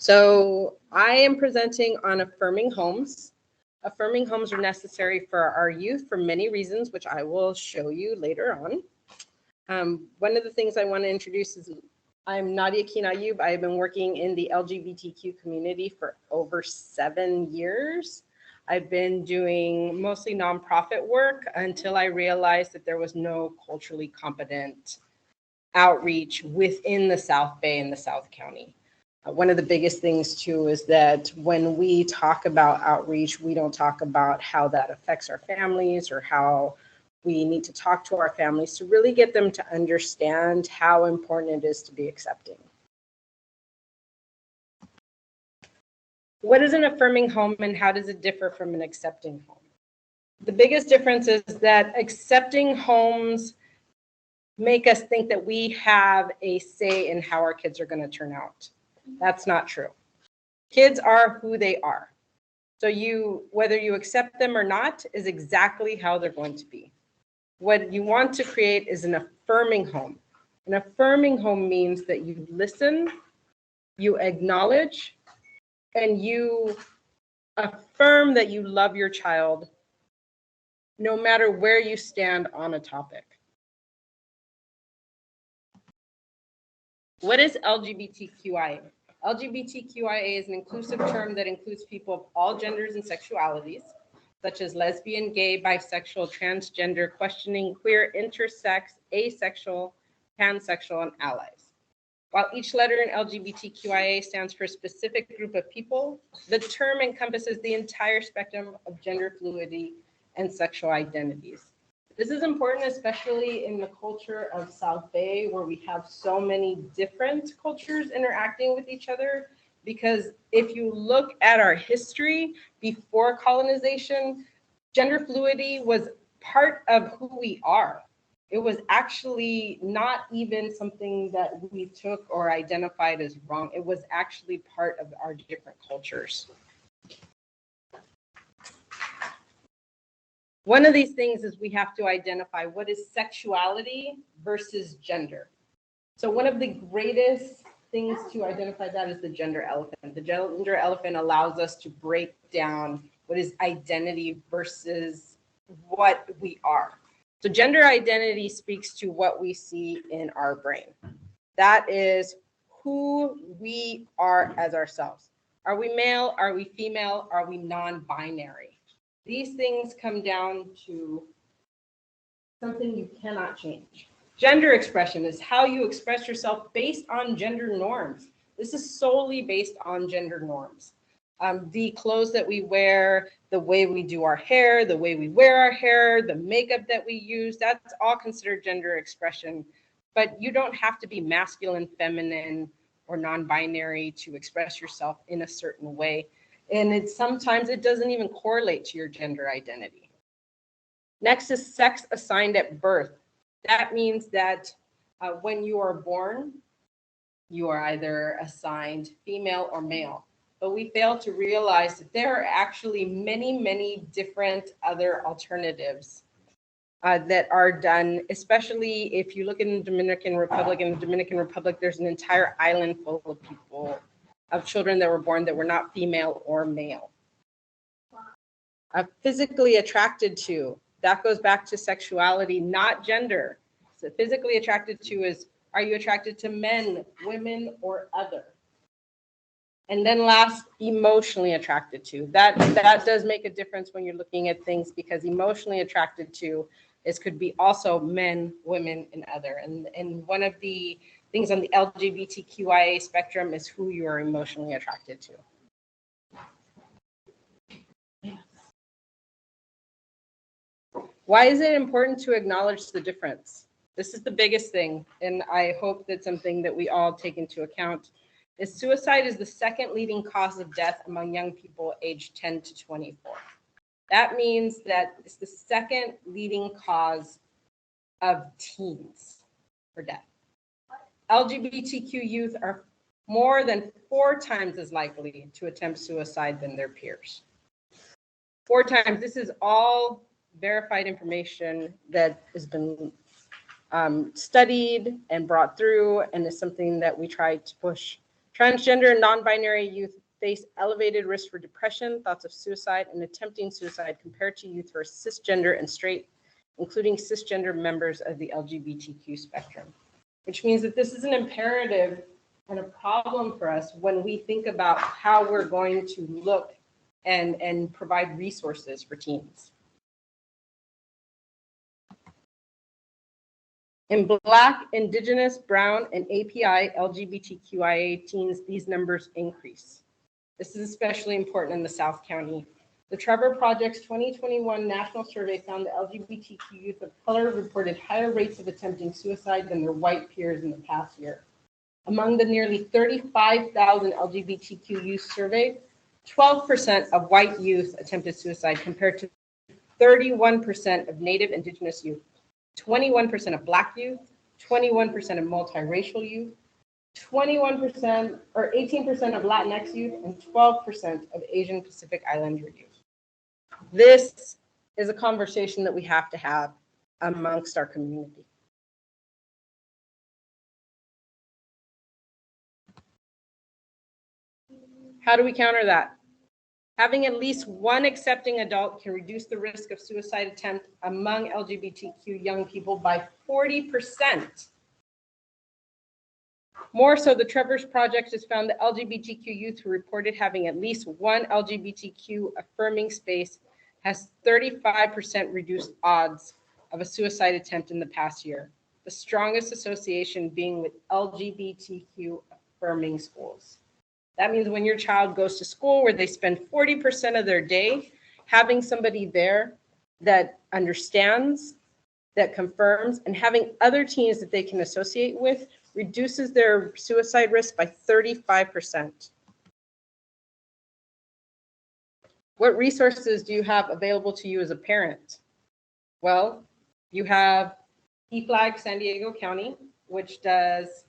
So I am presenting on affirming homes. Affirming homes are necessary for our youth for many reasons, which I will show you later on. One of the things I want to introduce is I'm Nadia Kean-Rainbow. I've been working in the LGBTQ community for over 7 years. I've been doing mostly nonprofit work until I realized that there was no culturally competent outreach within the South Bay and the South County. One of the biggest things too is that when we talk about outreach, we don't talk about how that affects our families or how we need to talk to our families to really get them to understand how important it is to be accepting. What is an affirming home and how does it differ from an accepting home? The biggest difference is that accepting homes make us think that we have a say in how our kids are going to turn out. That's not true. Kids are who they are. So whether you accept them or not is exactly how they're going to be. What you want to create is an affirming home. An affirming home means that you listen, you acknowledge, and you affirm that you love your child no matter where you stand on a topic. What is LGBTQIA? LGBTQIA is an inclusive term that includes people of all genders and sexualities, such as lesbian, gay, bisexual, transgender, questioning, queer, intersex, asexual, pansexual, and allies. While each letter in LGBTQIA stands for a specific group of people, the term encompasses the entire spectrum of gender fluidity and sexual identities. This is important, especially in the culture of South Bay, where we have so many different cultures interacting with each other. Because if you look at our history before colonization, gender fluidity was part of who we are. It was actually not even something that we took or identified as wrong. It was actually part of our different cultures. One of these things is we have to identify what is sexuality versus gender. So one of the greatest things to identify that is the gender elephant. The gender elephant allows us to break down what is identity versus what we are. So gender identity speaks to what we see in our brain. That is who we are as ourselves. Are we male? Are we female? Are we non-binary? These things come down to something you cannot change. Gender expression is how you express yourself based on gender norms. This is solely based on gender norms. The clothes that we wear, the way we do our hair, the way we wear our hair, the makeup that we use, that's all considered gender expression. But you don't have to be masculine, feminine, or non-binary to express yourself in a certain way. And sometimes it doesn't even correlate to your gender identity. Next is sex assigned at birth. That means that when you are born, you are either assigned female or male. But we fail to realize that there are actually many, many different other alternatives that are done, especially if you look in the Dominican Republic. In the Dominican Republic, there's an entire island full of people, of children that were born that were not female or male. Physically attracted to, that goes back to sexuality, not gender. So physically attracted to is, are you attracted to men, women, or other? And then last, emotionally attracted to. That does make a difference when you're looking at things, because emotionally attracted to could be also men, women, and other. And one of the things on the LGBTQIA spectrum is who you are emotionally attracted to. Why is it important to acknowledge the difference? This is the biggest thing, and I hope that's something that we all take into account. Is suicide is the second leading cause of death among young people aged 10 to 24. That means that it's the second leading cause of teens for death. LGBTQ youth are more than 4 times as likely to attempt suicide than their peers. 4 times. This is all verified information that has been studied and brought through, and is something that we try to push Transgender and non-binary youth face elevated risk for depression, thoughts of suicide, and attempting suicide compared to youth who are cisgender and straight, including cisgender members of the LGBTQ spectrum, which means that this is an imperative and a problem for us when we think about how we're going to look and provide resources for teens. In Black, Indigenous, Brown, and API LGBTQIA teens, these numbers increase. This is especially important in the South County. The Trevor Project's 2021 national survey found that LGBTQ youth of color reported higher rates of attempting suicide than their white peers in the past year. Among the nearly 35,000 LGBTQ youth surveyed, 12% of white youth attempted suicide compared to 31% of Native Indigenous youth, 21% of Black youth, 21% of multiracial youth, 21% or 18% of Latinx youth, and 12% of Asian Pacific Islander youth. This is a conversation that we have to have amongst our community. How do we counter that? Having at least one accepting adult can reduce the risk of suicide attempt among LGBTQ young people by 40%. More so, the Trevor's Project has found that LGBTQ youth who reported having at least one LGBTQ affirming space has 35% reduced odds of a suicide attempt in the past year, the strongest association being with LGBTQ affirming schools. That means when your child goes to school where they spend 40% of their day, having somebody there that understands, that confirms, and having other teens that they can associate with reduces their suicide risk by 35%. What resources do you have available to you as a parent? Well, you have PFLAG San Diego County, which does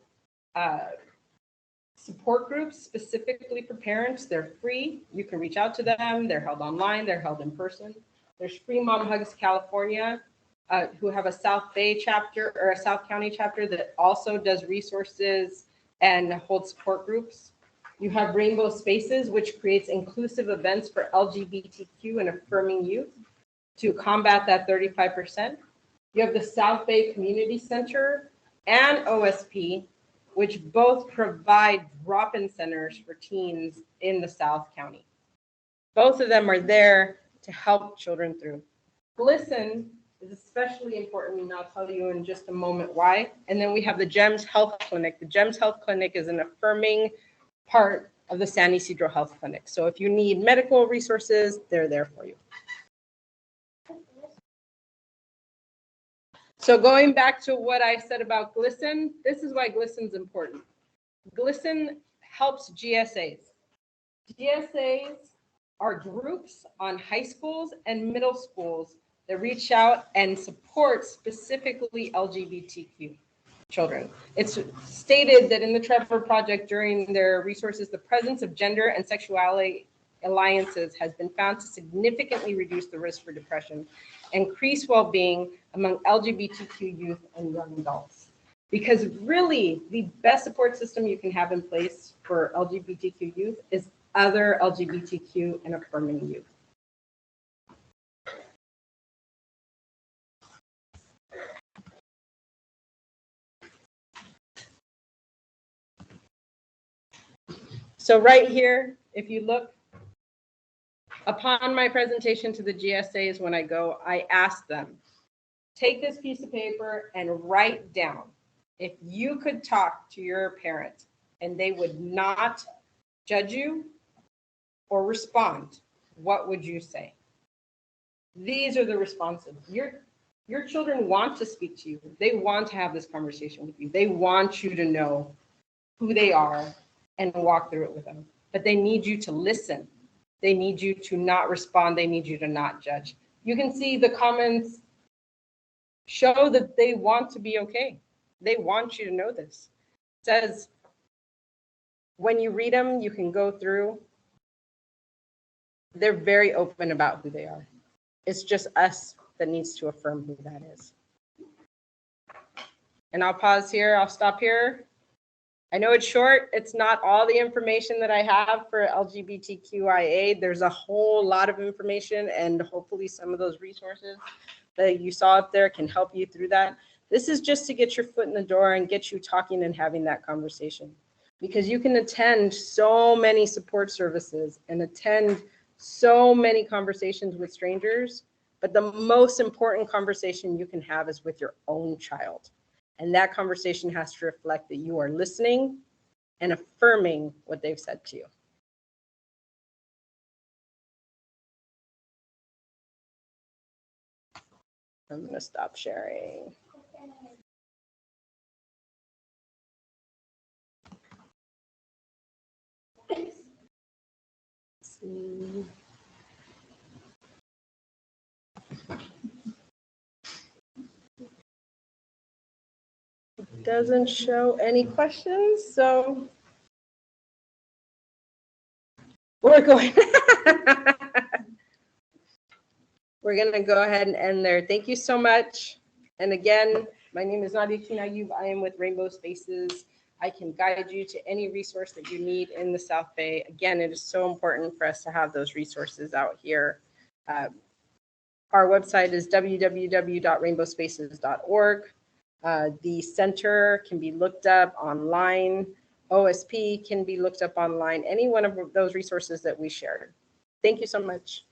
support groups specifically for parents. They're free. You can reach out to them. They're held online. They're held in person. There's Free Mom Hugs California, who have a South Bay chapter or a South County chapter that also does resources and holds support groups. You have Rainbow Spaces, which creates inclusive events for LGBTQ and affirming youth to combat that 35%. You have the South Bay Community Center and OSP, which both provide drop-in centers for teens in the South County. Both of them are there to help children through. GLSEN is especially important, and I'll tell you in just a moment why. And then we have the GEMS Health Clinic. The GEMS Health Clinic is an affirming part of the San Ysidro Health Clinic. So if you need medical resources, they're there for you. So going back to what I said about GLSEN, this is why GLSEN is important. GLSEN helps GSAs. GSAs are groups on high schools and middle schools that reach out and support specifically LGBTQ children. It's stated that in the Trevor Project during their resources, the presence of Gender and Sexuality Alliances has been found to significantly reduce the risk for depression, increase well-being among LGBTQ youth and young adults. Because really, the best support system you can have in place for LGBTQ youth is other LGBTQ and affirming youth. So right here, if you look, upon my presentation to the GSAs when I go, I ask them, take this piece of paper and write down, if you could talk to your parent and they would not judge you or respond, what would you say? These are the responses. Your children want to speak to you. They want to have this conversation with you. They want you to know who they are and walk through it with them. But they need you to listen. They need you to not respond. They need you to not judge. You can see the comments show that they want to be okay. They want you to know this. It says, when you read them, you can go through. They're very open about who they are. It's just us that needs to affirm who that is. And I'll pause here. I'll stop here. I know it's short. It's not all the information that I have for LGBTQIA. There's a whole lot of information, and hopefully some of those resources that you saw up there can help you through that. This is just to get your foot in the door and get you talking and having that conversation, because you can attend so many support services and attend so many conversations with strangers, but the most important conversation you can have is with your own child. And that conversation has to reflect that you are listening and affirming what they've said to you. I'm going to stop sharing. Let's see. It doesn't show any questions, so we're going. We're going to go ahead and end there. Thank you so much. And again, my name is Nadia Kean-Rainbow. I am with Rainbow Spaces. I can guide you to any resource that you need in the South Bay. Again, it is so important for us to have those resources out here. Our website is www.rainbowspaces.org. The center can be looked up online. OSP can be looked up online. Any one of those resources that we shared. Thank you so much.